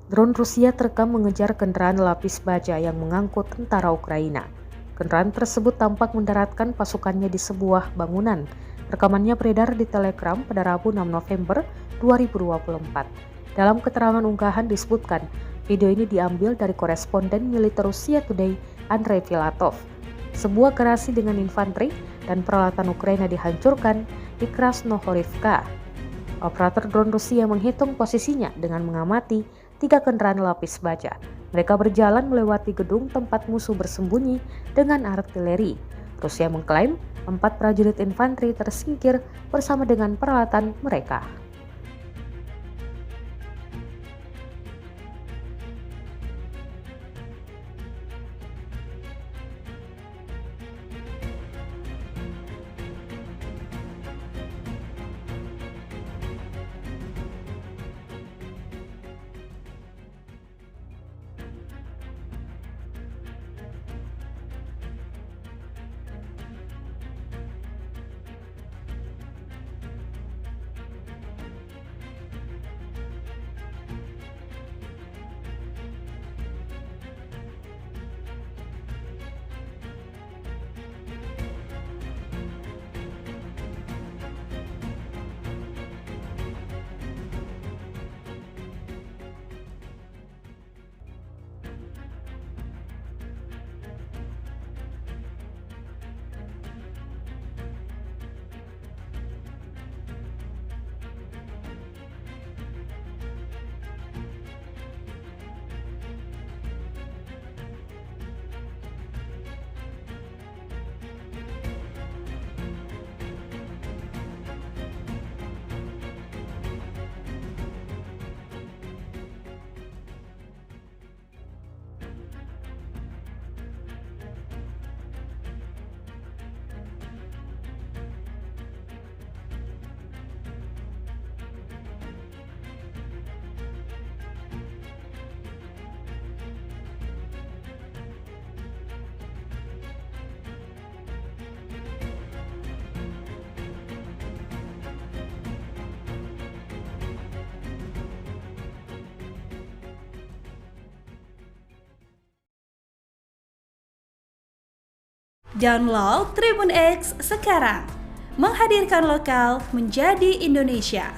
Drone Rusia terekam mengejar kendaraan lapis baja yang mengangkut tentara Ukraina. Kendaraan tersebut tampak mendaratkan pasukannya di sebuah bangunan. Rekamannya beredar di Telegram pada Rabu 6 November 2024. Dalam keterangan unggahan disebutkan, video ini diambil dari koresponden militer Rusia Today, Andrei Filatov. Sebuah garasi dengan infanteri dan peralatan Ukraina dihancurkan di Krasnohorivka. Operator drone Rusia menghitung posisinya dengan mengamati 3 kendaraan lapis baja. Mereka berjalan melewati gedung tempat musuh bersembunyi dengan artileri. Rusia mengklaim 4 prajurit infanteri tersingkir bersama dengan peralatan mereka. Download Tribun X sekarang, menghadirkan lokal menjadi Indonesia.